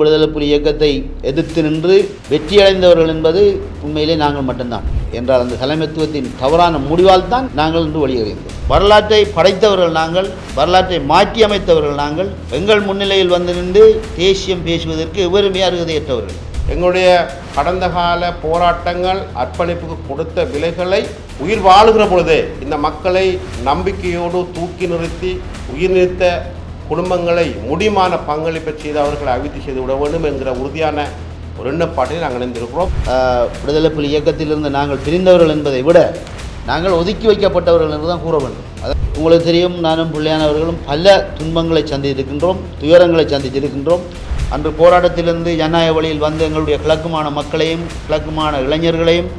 விடுதலை புலி இயக்கத்தை எதிர்த்து நின்று வெற்றியடைந்தவர்கள் என்பது உண்மையிலே நாங்கள் மட்டும்தான் என்றால் அந்த தலைமைத்துவத்தின் தவறான முடிவால் தான் நாங்கள் இன்று வெளியேறியிருந்தோம். வரலாற்றை படைத்தவர்கள் நாங்கள், வரலாற்றை மாற்றி அமைத்தவர்கள் நாங்கள். எங்கள் முன்னிலையில் வந்து நின்று தேசியம் பேசுவதற்கு எவருமே அருகதையற்றவர்கள். எங்களுடைய கடந்த கால போராட்டங்கள் அர்ப்பணிப்புக்கு கொடுத்த விலைகளை உயிர் வாழுகிற பொழுதே இந்த மக்களை நம்பிக்கையோடு தூக்கி நிறுத்தி உயிர் நிறுத்த குடும்பங்களை முடிமான பங்களிப்பை செய்து அவர்களை அபிவிருத்தி செய்து விட வேண்டும் என்கிற உறுதியான ஒரு எண்ணப்பாட்டை நாங்கள் இணைந்திருக்கிறோம். விடுதலை புலி இயக்கத்திலிருந்து நாங்கள் பிரிந்தவர்கள் என்பதை விட நாங்கள் ஒதுக்கி வைக்கப்பட்டவர்கள் என்று தான் கூற வேண்டும். உங்களுக்கு தெரியும், நானும் பிள்ளையானவர்களும் பல துன்பங்களை சந்தித்திருக்கின்றோம், துயரங்களை சந்தித்திருக்கின்றோம். அன்று போராட்டத்திலிருந்து ஜனநாயக வழியில் வந்து எங்களுடைய கிழக்குமான மக்களையும் கிழக்குமான இளைஞர்களையும்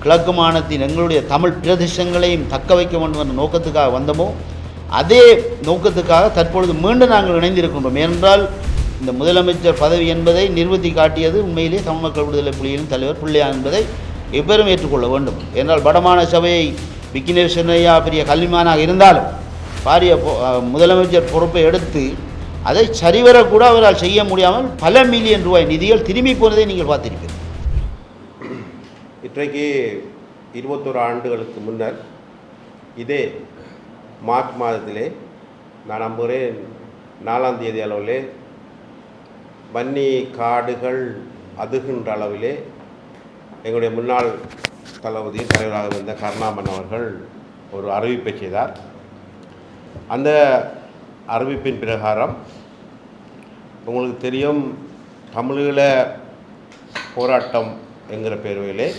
கிழக்குமானத்தின் எங்களுடைய தமிழ் பிரதேசங்களையும் தக்க வைக்க வேண்டும் என்ற நோக்கத்துக்காக வந்தோமோ அதே நோக்கத்துக்காக தற்பொழுது மீண்டும் நாங்கள் இணைந்திருக்கின்றோம். ஏனென்றால் இந்த முதலமைச்சர் பதவி என்பதை நிறுவத்தி காட்டியது உண்மையிலே தமிழ் மக்கள் விடுதலை புலிகளின் தலைவர் பிள்ளையான் என்பதை எவ்வரும் ஏற்றுக்கொள்ள வேண்டும். என்றால் வடமாநில சபையை விக்கினேஸ்வரையா பெரிய கல்விமானாக இருந்தாலும் பாரிய முதலமைச்சர் பொறுப்பை எடுத்து அதை சரிவரக்கூட அவரால் செய்ய முடியாமல் பல மில்லியன் ரூபாய் நிதிகள் திரும்பி போனதை நீங்கள் பார்த்திருப்பீர்கள். இன்றைக்கு 21 ஆண்டுகளுக்கு முன்னர் இதே மார்ச் மாதத்திலே நான் நம்புகிறேன் 4ஆம் தேதி அளவிலே வன்னி காடுகள் அதுகின்ற அளவிலே எங்களுடைய முன்னாள் தளபதியின் தலைவராக இருந்த கருணாமன் அவர்கள் ஒரு அறிவிப்பை செய்தார். அந்த அறிவிப்பின் பிரகாரம் உங்களுக்கு தெரியும், தமிழீழ போராட்டம் என்கிற பேர்வையிலே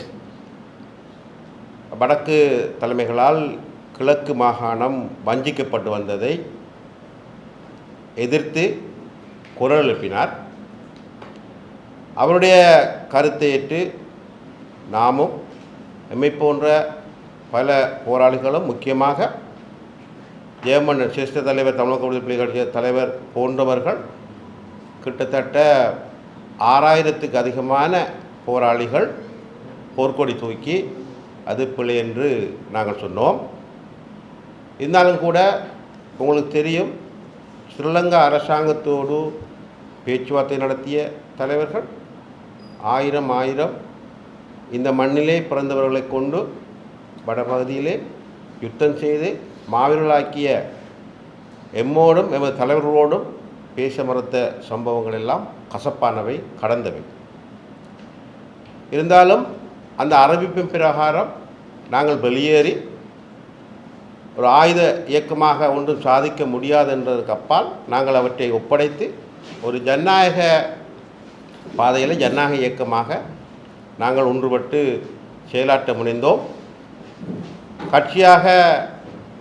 வடக்கு தலைமைகளால் கிழக்கு மாகாணம் வஞ்சிக்கப்பட்டு வந்ததை எதிர்த்து குரல் எழுப்பினார். அவருடைய கருத்தை ஏற்று நாமும் எம்மை போன்ற பல போராளிகளும், முக்கியமாக ஜெயமன்னன் சிரேஷ்ட தலைவர், தமிழக விடுதலை புலிகள் கட்சி தலைவர் போன்றவர்கள் கிட்டத்தட்ட 6000க்கு அதிகமான போராளிகள் போர்க்கொடி தூக்கி அது பிழை என்று நாங்கள் சொன்னோம். இருந்தாலும் கூட உங்களுக்கு தெரியும், ஸ்ரீலங்கா அரசாங்கத்தோடு பேச்சுவார்த்தை நடத்திய தலைவர்கள் ஆயிரம் இந்த மண்ணிலே பிறந்தவர்களை கொண்டு வடபகுதியிலே யுத்தம் செய்து மாவீரர்களாக்கிய எம்மோடும் எமது தலைவர்களோடும் பேச மறுத்த சம்பவங்கள் எல்லாம் கசப்பானவை, கடந்தவை. இருந்தாலும் அந்த அறிவிப்பின் பிரகாரம் நாங்கள் வெளியேறி ஒரு ஆயுத இயக்கமாக ஒன்றும் சாதிக்க முடியாது என்றதுக்கு அப்பால் நாங்கள் அவற்றை ஒப்படைத்து ஒரு ஜனநாயக பாதையில் ஜனநாயக இயக்கமாக நாங்கள் ஒன்றுபட்டு செயலாற்ற முனைந்தோம். கட்சியாக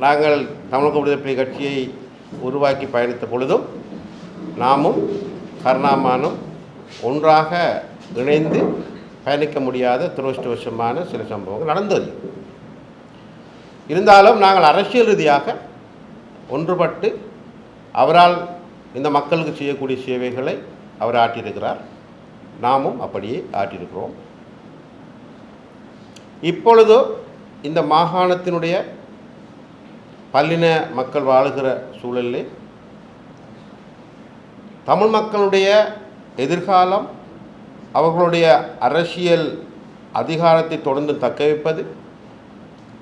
நாங்கள் தமிழக விடுதலை புலிகள் கட்சியை உருவாக்கி பயணித்த பொழுதும் நாமும் கருணாமனும் ஒன்றாக இணைந்து பயணிக்க முடியாத துரதிர்ஷ்டவசமான சில சம்பவங்கள் நடந்தது. இருந்தாலும் நாங்கள் அரசியல் ரீதியாக ஒன்றுபட்டு அவரால் இந்த மக்களுக்கு செய்யக்கூடிய சேவைகளை அவர் ஆற்றியிருக்கிறார், நாமும் அப்படியே ஆற்றியிருக்கிறோம். இப்பொழுது இந்த மாகாணத்தினுடைய பல்லின மக்கள் வாழுகிற சூழலில் தமிழ் மக்களுடைய எதிர்காலம், அவர்களுடைய அரசியல் அதிகாரத்தை தொடர்ந்து தக்க வைப்பது,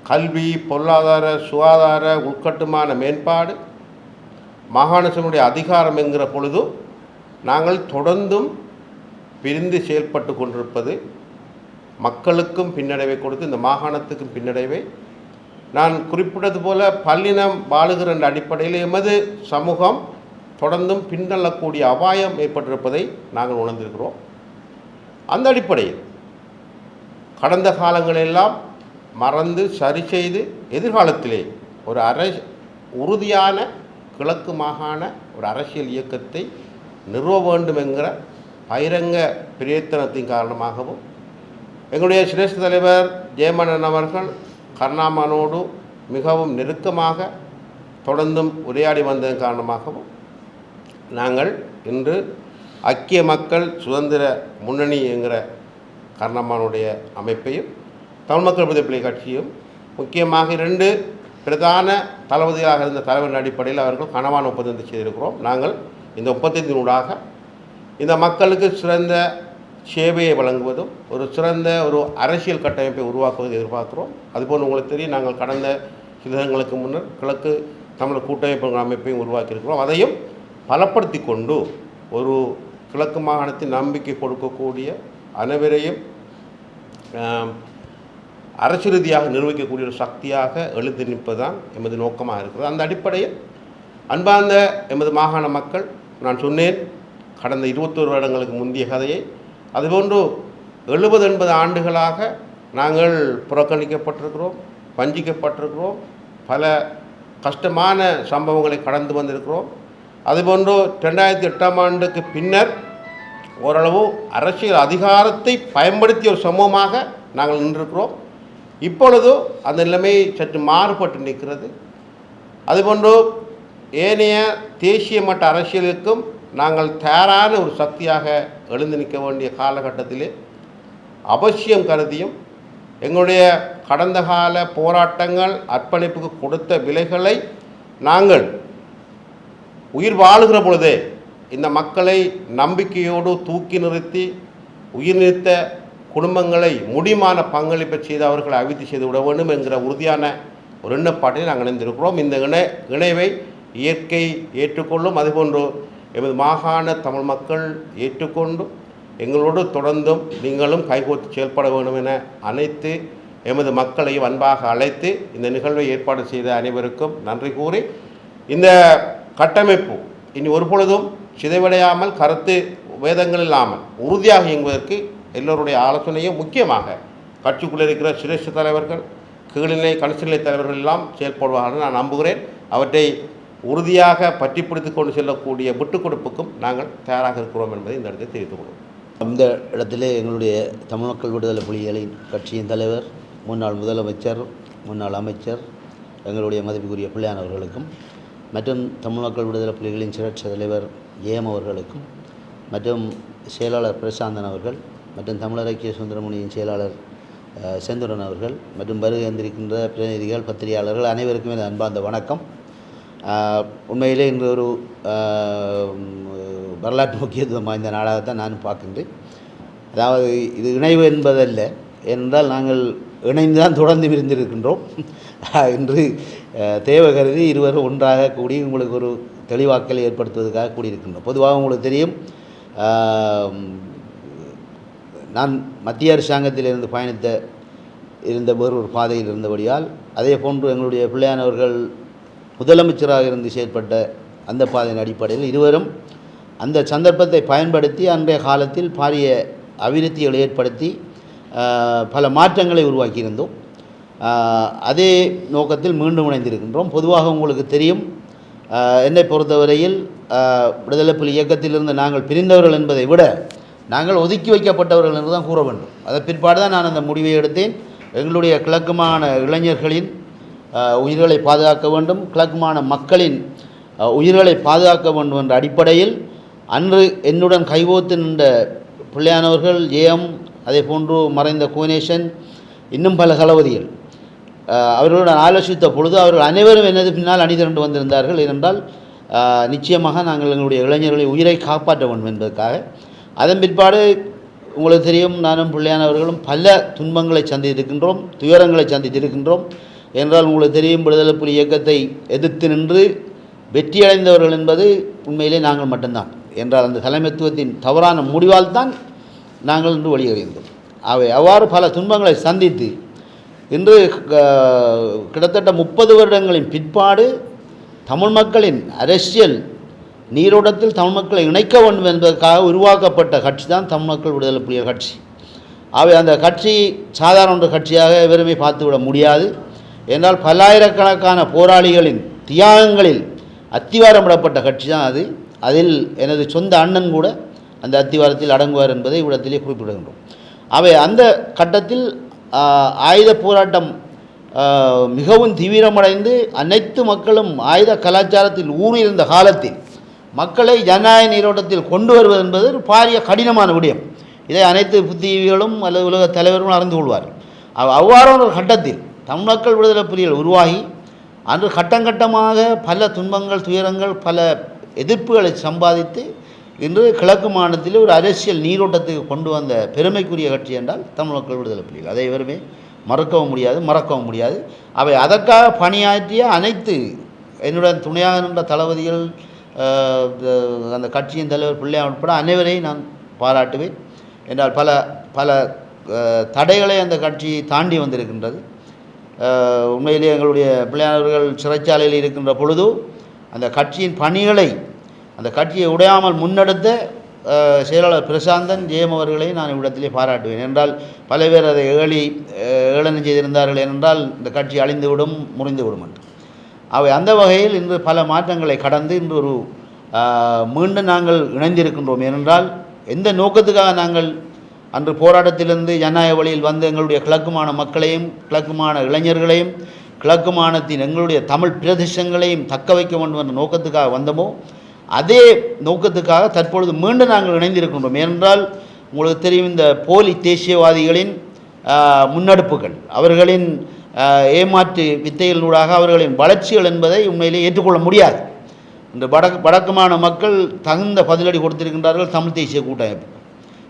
கல்வி, பொருளாதார, சுகாதார, உள்கட்டுமான மேம்பாடு, மாகாண சபையுடைய அதிகாரம் என்கிற பொழுது நாங்கள் தொடர்ந்தும் பிரிந்து செயல்பட்டு கொண்டிருப்பது மக்களுக்கும் பின்னடைவை கொடுத்து இந்த மாகாணத்துக்கும் பின்னடைவை, நான் குறிப்பிட்டது போல பல்லினம் வாழுகிற என்ற அடிப்படையில் எமது சமூகம் தொடர்ந்தும் பின்தள்ளக்கூடிய அபாயம் ஏற்பட்டிருப்பதை நாங்கள் உணர்ந்திருக்கிறோம். அந்த அடிப்படையில் கடந்த காலங்களெல்லாம் மறந்து சரி செய்து எதிர்காலத்திலே ஒரு உறுதியான கிழக்கு மாகாண ஒரு அரசியல் இயக்கத்தை நிறுவ வேண்டும் என்கிற பகிரங்க பிரயத்தனத்தின் காரணமாகவும் எங்களுடைய சிரேஷ்ட தலைவர் ஜெயமன்னன் அவர்கள் கருணாமனோடு மிகவும் நெருக்கமாக தொடர்ந்தும் உரையாடி வந்ததன் காரணமாகவும் நாங்கள் இன்று ஐக்கிய மக்கள் சுதந்திர முன்னணி என்கிற கருணாமனுடைய அமைப்பையும் தமிழ் மக்கள் விடுதலை புலிகள் கட்சியும், முக்கியமாக 2 பிரதான தளபதியாக இருந்த தலைவரின் அடிப்படையில் அவர்கள் கனவான ஒப்பந்தத்தை செய்திருக்கிறோம். நாங்கள் இந்த ஒப்பந்தத்தினூடாக இந்த மக்களுக்கு சிறந்த சேவையை வழங்குவதும் ஒரு சிறந்த ஒரு அரசியல் கட்டமைப்பை உருவாக்குவதை எதிர்பார்க்கிறோம். அதுபோல் உங்களுக்கு தெரியும், நாங்கள் கடந்த சில தினங்களுக்கு முன்னர் கிழக்கு தமிழ் கூட்டமைப்பு அமைப்பையும் உருவாக்கியிருக்கிறோம். அதையும் பலப்படுத்தி கொண்டு ஒரு கிழக்கு மாகாணத்தின் நம்பிக்கை கொடுக்கக்கூடிய அனைவரையும் அரசு ரீதியாக நிர்வகிக்கக்கூடிய ஒரு சக்தியாக எழுந்து நிற்பதுதான் எமது நோக்கமாக இருக்கிறது. அந்த அடிப்படையில் அன்பார்ந்த எமது மாகாண மக்கள், நான் சொன்னேன் கடந்த 21 வருடங்களுக்கு முந்தைய கதையை, அதுபோன்று 70-80 ஆண்டுகளாக நாங்கள் புறக்கணிக்கப்பட்டிருக்கிறோம், வஞ்சிக்கப்பட்டிருக்கிறோம், பல கஷ்டமான சம்பவங்களை கடந்து வந்திருக்கிறோம். அதுபோன்று 2008ஆம் ஆண்டுக்கு பின்னர் ஓரளவு அரசியல் அதிகாரத்தை பயன்படுத்திய ஒரு சமூகமாக நாங்கள் நின்றிருக்கிறோம். இப்பொழுது அந்த நிலைமை சற்று மாறுபட்டு நிற்கிறது. அதுபோன்று ஏனைய தேசிய மட்ட அரசியலுக்கும் நாங்கள் தயாரான ஒரு சக்தியாக எழுந்து நிற்க வேண்டிய காலகட்டத்திலே அவசியம் கருதியும் எங்களுடைய கடந்த கால போராட்டங்கள் அர்ப்பணிப்புக்கு கொடுத்த விலைகளை நாங்கள் உயிர் வாழுகிற பொழுதே இந்த மக்களை நம்பிக்கையோடு தூக்கி நிறுத்தி உயிர் நிறுத்த குடும்பங்களை முடிமான பங்களிப்பை செய்து அவர்களை அபிவிருத்தி செய்து விட வேண்டும் என்கிற உறுதியான ஒரு எண்ணப்பாட்டில் நாங்கள் இணைந்திருக்கிறோம். இந்த இணைவை இயற்கை ஏற்றுக்கொள்ளும், அதுபோன்று எமது மாகாண தமிழ் மக்கள் ஏற்றுக்கொண்டு எங்களோடு தொடர்ந்தும் நீங்களும் கைகோர்த்து செயல்பட வேண்டும் என அனைத்து எமது மக்களையும் அன்பாக அழைத்து இந்த நிகழ்வை ஏற்பாடு செய்த அனைவருக்கும் நன்றி கூறி, இந்த கட்டமைப்பு இனி ஒருபொழுதும் சிதைவடையாமல் கருத்து வேதங்கள் இல்லாமல் உறுதியாக இயங்குவதற்கு எல்லோருடைய ஆலோசனையும், முக்கியமாக கட்சிக்குள்ளே இருக்கிற சிரேஷ்ட தலைவர்கள், கீழ்நிலை கணிசநிலை தலைவர்கள் எல்லாம் செயல்படுவார்கள் நான் நம்புகிறேன். அவற்றை உறுதியாக பற்றி பிடித்து கொண்டு செல்லக்கூடிய விட்டுக் கொடுப்புக்கும் நாங்கள் தயாராக இருக்கிறோம் என்பதை இந்த இடத்தை தெரிவித்துக் கொள்வோம். இந்த இடத்திலே எங்களுடைய தமிழ் மக்கள் விடுதலை புலிகளின் கட்சியின் தலைவர், முன்னாள் முதலமைச்சர், முன்னாள் அமைச்சர், எங்களுடைய மதிப்புக்குரிய பிள்ளையான் அவர்களுக்கும், மற்றும் தமிழ் மக்கள் விடுதலை புலிகளின் சிரட்ச தலைவர் ஏம் அவர்களுக்கும், மற்றும் செயலாளர் பிரசாந்தன் அவர்கள், மற்றும் தமிழர் ஐக்கிய சுந்தரமுனியின் செயலாளர் செந்துரன் அவர்கள், மற்றும் வருகின்றிருக்கின்ற பிரதிநிதிகள், பத்திரிகையாளர்கள் அனைவருக்கும் எனது அன்பார்ந்த வணக்கம். உண்மையிலே இன்று ஒரு வரலாற்று முக்கியத்துவம் வாய்ந்த நாளாகத்தான் நான் பார்க்கின்றேன். அதாவது இது இணைவு என்பதல்ல, ஏனென்றால் நாங்கள் இணைந்து தான் தொடர்ந்து இருந்திருக்கின்றோம். இன்று தேவை கருதி இருவரும் ஒன்றாக கூடி உங்களுக்கு ஒரு தெளிவாக்கலை ஏற்படுத்துவதற்காக கூடியிருக்கின்றோம். பொதுவாக உங்களுக்கு தெரியும், நான் மத்திய அரசாங்கத்திலிருந்து இருந்த வேறொரு பாதையில் இருந்தபடியால், அதே போன்று எங்களுடைய பிள்ளையானவர்கள் முதலமைச்சராக இருந்து செயற்பட்ட அந்த பாதையின் அடிப்படையில் இருவரும் அந்த சந்தர்ப்பத்தை பயன்படுத்தி அன்றைய காலத்தில் பாரிய அபிவிருத்திகளை ஏற்படுத்தி பல மாற்றங்களை உருவாக்கியிருந்தோம். அதே நோக்கத்தில் மீண்டும் இணைந்திருக்கின்றோம். பொதுவாக உங்களுக்கு தெரியும், என்னை பொறுத்தவரையில் விடுதலை புலி இயக்கத்திலிருந்து நாங்கள் பிரிந்தவர்கள் என்பதை விட நாங்கள் ஒதுக்கி வைக்கப்பட்டவர்கள் என்று தான் கூற வேண்டும். அதன் பிற்பாடு தான் நான் அந்த முடிவை எடுத்தேன். எங்களுடைய கிழக்கு மாகாண இளைஞர்களின் உயிர்களை பாதுகாக்க வேண்டும், கிழக்கு மாகாண மக்களின் உயிர்களை பாதுகாக்க வேண்டும் என்ற அடிப்படையில் அன்று என்னுடன் கைகோத்து நின்ற பிள்ளையானவர்கள், ஏஎம், அதே போன்று மறைந்த கோனேஷன், இன்னும் பல தளபதிகள் அவர்களுடன் ஆலோசித்த பொழுது அவர்கள் அனைவரும் எனது பின்னால் அணிதிரண்டு வந்திருந்தார்கள். ஏனென்றால் நிச்சயமாக நாங்கள் எங்களுடைய இளைஞர்களை உயிரை காப்பாற்ற வேண்டும் என்பதற்காக. அதன் பிற்பாடு உங்களுக்கு தெரியும், நானும் பிள்ளையானவர்களும் பல துன்பங்களை சந்தித்திருக்கின்றோம், துயரங்களை சந்தித்திருக்கின்றோம். என்றால் உங்களுக்கு தெரியும், விடுதலை புலி இயக்கத்தை எதிர்த்து நின்று வெற்றியடைந்தவர்கள் என்பது உண்மையிலே நாங்கள் மட்டும்தான். என்றால் அந்த தலைமைத்துவத்தின் தவறான முடிவால் தான் நாங்கள் இன்று வெளியேறியிருந்தோம். அவ்வாறு பல துன்பங்களை சந்தித்து இன்று கிட்டத்தட்ட 30 வருடங்களின் பிற்பாடு தமிழ் மக்களின் அரசியல் நீரோட்டத்தில் தமிழ் மக்களை இணைக்க வேண்டும் என்பதற்காக உருவாக்கப்பட்ட கட்சி தான் தமிழ் மக்கள் விடுதலை புலிகள் கட்சி. அந்த கட்சி சாதாரண ஒரு கட்சியாக வெறுமை பார்த்துவிட முடியாது. என்றால் பல்லாயிரக்கணக்கான போராளிகளின் தியாகங்களில் அத்திவாரமிடப்பட்ட கட்சி தான் அது. அதில் எனது சொந்த அண்ணன் கூட அந்த அத்திவாரத்தில் அடங்குவார் என்பதை இவ்விடத்திலே குறிப்பிடுகின்றோம். அந்த கட்டத்தில் ஆயுத போராட்டம் மிகவும் தீவிரமடைந்து அனைத்து மக்களும் ஆயுத கலாச்சாரத்தில் ஊறியிருந்த காலத்தில் மக்களை ஜனநாயக நீரோட்டத்தில் கொண்டு வருவது என்பது ஒரு பாரிய கடினமான விடயம். இதை அனைத்து புத்திஜீவிகளும் அல்லது உலக தலைவர்களும் அறிந்து கொள்வார்கள். அவ்வாறான ஒரு கட்டத்தில் தமிழ் மக்கள் விடுதலை புலிகள் உருவாகி அன்று கட்டங்கட்டமாக பல துன்பங்கள், துயரங்கள், பல எதிர்ப்புகளை சம்பாதித்து இன்று கிழக்கு மாநிலத்தில் ஒரு அரசியல் நீரோட்டத்துக்கு கொண்டு வந்த பெருமைக்குரிய கட்சி என்றால் தமிழ் மக்கள் விடுதலை புலிகள். அதை எவருமே மறக்கவும் முடியாது, மறக்கவும் முடியாது. அவை அதற்காக பணியாற்றிய அனைத்து என்னுடன் துணையாக நின்ற தளபதிகள், அந்த கட்சியின் தலைவர் பிள்ளையார் உட்பட அனைவரையும் நான் பாராட்டுவேன். என்றால் பல பல தடைகளை அந்த கட்சி தாண்டி வந்திருக்கின்றது. உண்மையிலே எங்களுடைய பிள்ளையானவர்கள் சிறைச்சாலையில் இருக்கின்ற பொழுது அந்த கட்சியின் பணிகளை, அந்த கட்சியை உடையாமல் முன்னெடுத்த செயலாளர் பிரசாந்தன் ஜெயம் அவர்களை நான் இவ்விடத்திலே பாராட்டுவேன். என்றால் பல பேர் அதை ஏளனம் செய்திருந்தார்கள் என்றால் இந்த கட்சி அழிந்துவிடும், முறிந்துவிடும் என்று. அவை அந்த வகையில் இன்று பல மாற்றங்களை கடந்து இன்று ஒரு மீண்டும் நாங்கள் இணைந்திருக்கின்றோம். ஏனென்றால் எந்த நோக்கத்துக்காக நாங்கள் அன்று போராட்டத்திலிருந்து ஜனநாயக வழியில் வந்து எங்களுடைய கிழக்கு மாநில மக்களையும், கிழக்கு மாநில இளைஞர்களையும், கிழக்கு மாநிலத்தின் எங்களுடைய தமிழ் பிரதேசங்களையும் தக்க வைக்க வேண்டும் என்ற நோக்கத்துக்காக வந்தோமோ, அதே நோக்கத்துக்காக தற்பொழுது மீண்டும் நாங்கள் இணைந்திருக்கின்றோம். ஏனென்றால் உங்களுக்கு தெரியும், இந்த போலி தேசியவாதிகளின் முன்னெடுப்புகள், அவர்களின் ஏமாற்று வித்தைகளினூடாக அவர்களின் வளர்ச்சிகள் என்பதை உண்மையிலே ஏற்றுக்கொள்ள முடியாது. இந்த வடக்கு மாநில மக்கள் தகுந்த பதிலடி கொடுத்திருக்கின்றார்கள் தமிழ் தேசிய கூட்டமைப்பு.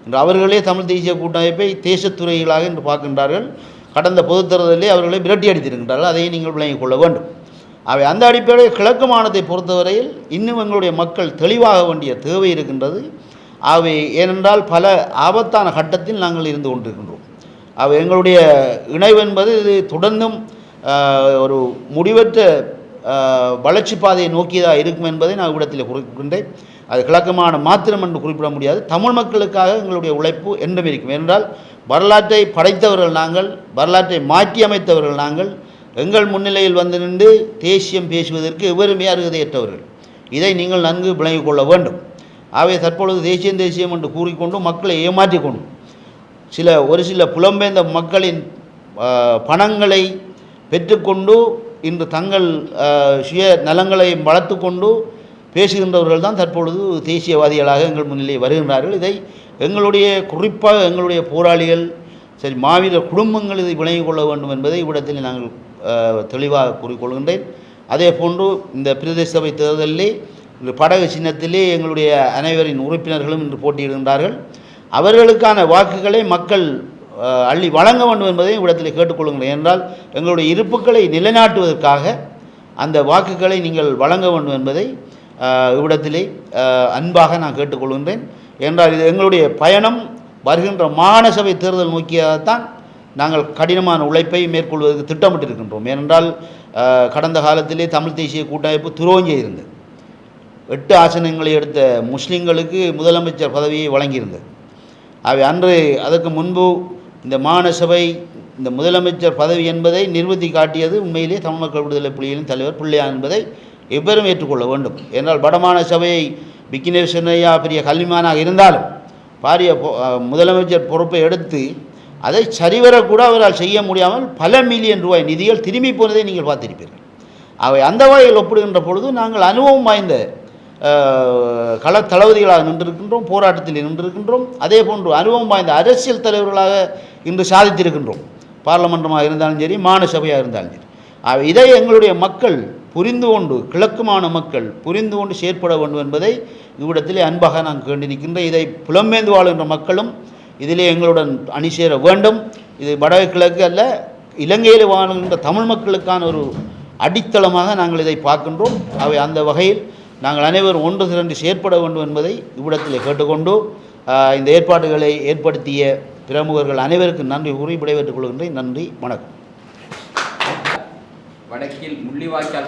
இன்று அவர்களே தமிழ் தேசிய கூட்டமைப்பை தேசத்துறைகளாக இன்று பார்க்கின்றார்கள். கடந்த பொதுத் தேர்தலிலே அவர்களை விரட்டி அடித்திருக்கின்றார்கள். அதையும் நீங்கள் விளங்கிக் கொள்ள வேண்டும். அவை அந்த அடிப்படையில் கிழக்கு மாநிலத்தை பொறுத்தவரையில் இன்னும் எங்களுடைய மக்கள் தெளிவாக வேண்டிய தேவை இருக்கின்றது. அவை ஏனென்றால் பல ஆபத்தான கட்டத்தில் நாங்கள் இருந்து கொண்டிருக்கின்றோம். அவை எங்களுடைய இணைவு என்பது இது தொடர்ந்தும் ஒரு முடிவற்ற வளர்ச்சி பாதையை நோக்கியதாக இருக்கும் என்பதை நான் இவ்விடத்தில் குறிப்பிடுகின்றேன். அது கிழக்கு மாநிலம் மாத்திரம் என்று குறிப்பிட முடியாது. தமிழ் மக்களுக்காக எங்களுடைய உழைப்பு என்றும் இருக்கும். ஏனென்றால் வரலாற்றை படைத்தவர்கள் நாங்கள், வரலாற்றை மாற்றி அமைத்தவர்கள் நாங்கள். எங்கள் முன்னிலையில் வந்து நின்று தேசியம் பேசுவதற்கு எவருமே அருகதையற்றவர்கள். இதை நீங்கள் நன்கு விளங்கிக் கொள்ள வேண்டும். ஆகவே தற்பொழுது தேசியம் என்று கூறிக்கொண்டு மக்களை ஏமாற்றி கொண்டு ஒரு சில புலம்பெயர்ந்த மக்களின் பணங்களை பெற்றுக்கொண்டு இன்று தங்கள் சுய நலங்களை வளர்த்து கொண்டு பேசுகின்றவர்கள் தான் தற்பொழுது தேசியவாதிகளாக எங்கள் முன்னிலை வருகின்றார்கள். இதை எங்களுடைய குறிப்பாக எங்களுடைய போராளிகள், சரி மாவீரர் குடும்பங்கள் இதை விளங்கிக் கொள்ள வேண்டும் என்பதை இவ்விடத்தில் நாங்கள் தெளிவாக கூறிக்கொள்கின்றேன். அதே போன்று இந்த பிரதேச சபை தேர்தலிலே இந்த படகு சின்னத்திலே எங்களுடைய அனைவரின் உறுப்பினர்களும் இன்று போட்டியிடுகின்றார்கள். அவர்களுக்கான வாக்குகளை மக்கள் அள்ளி வழங்க வேண்டும் என்பதை இவ்விடத்தில் கேட்டுக்கொள்கின்றேன். என்றால் எங்களுடைய இருப்புக்களை நிலைநாட்டுவதற்காக அந்த வாக்குகளை நீங்கள் வழங்க வேண்டும் என்பதை இவ்விடத்திலே அன்பாக நான் கேட்டுக்கொள்கின்றேன். என்றால் இது எங்களுடைய பயணம் வருகின்ற மாகாண சபை தேர்தல் நோக்கியாகத்தான் நாங்கள் கடினமான உழைப்பை மேற்கொள்வதற்கு திட்டமிட்டிருக்கின்றோம். ஏனென்றால் கடந்த காலத்திலே தமிழ் தேசிய கூட்டமைப்பு துரோகம் செய்திருந்தது. 8 ஆசனங்களை எடுத்த முஸ்லீம்களுக்கு முதலமைச்சர் பதவியை வழங்கியிருந்தது. அவை அன்று அதற்கு முன்பு இந்த மாகாண சபை இந்த முதலமைச்சர் பதவி என்பதை நிறுவத்தி காட்டியது உண்மையிலே தமிழ் மக்கள் விடுதலை புலிகளின் தலைவர் பிள்ளையார் என்பதை எவரும் ஏற்றுக்கொள்ள வேண்டும். ஏன்னால் வடமாகாண சபையை விக்கினேஷ் ஐயா பெரிய கல்விமானாக இருந்தாலும் பாரிய முதலமைச்சர் பொறுப்பை எடுத்து அதை சரிவரக்கூட அவரால் செய்ய முடியாமல் பல மில்லியன் ரூபாய் நிதிகள் திரும்பி போனதை நீங்கள் பார்த்திருப்பீர்கள். அவை அந்த வகையில் ஒப்பிடுகின்ற பொழுது நாங்கள் அனுபவம் வாய்ந்த கள தளபதிகளாக நின்றிருக்கின்றோம், போராட்டத்தில் நின்றிருக்கின்றோம். அதே போன்று அனுபவம் வாய்ந்த அரசியல் தலைவர்களாக இன்று சாதித்திருக்கின்றோம். பார்லமெண்டமாக இருந்தாலும் சரி, மாநில சபையாக இருந்தாலும் சரி. இதை எங்களுடைய மக்கள் புரிந்து கொண்டு, கிழக்கு மாநில மக்கள் புரிந்து கொண்டு செயற்பட வேண்டும் என்பதை இவ்விடத்திலே அன்பாக நான் வேண்டி நிற்கின்றேன். இதை புலம்பெயர்ந்து வாழ்கின்ற மக்களும் இதிலே எங்களுடன் அணி சேர வேண்டும். இது வடகிழக்கு அல்ல, இலங்கையில் வாழ்கின்ற தமிழ் மக்களுக்கான ஒரு அடித்தளமாக நாங்கள் இதை பார்க்கின்றோம். அவை அந்த வகையில் நாங்கள் அனைவரும் ஒன்று திரண்டு செயற்பட வேண்டும் என்பதை இவ்விடத்தில் கேட்டுக்கொண்டு இந்த ஏற்பாடுகளை ஏற்படுத்திய பிரமுகர்கள் அனைவருக்கும் நன்றி கூறி விடைபெற்றுக் கொள்கின்றேன். நன்றி, வணக்கம். வடக்கில் முள்ளிவாய்க்கால்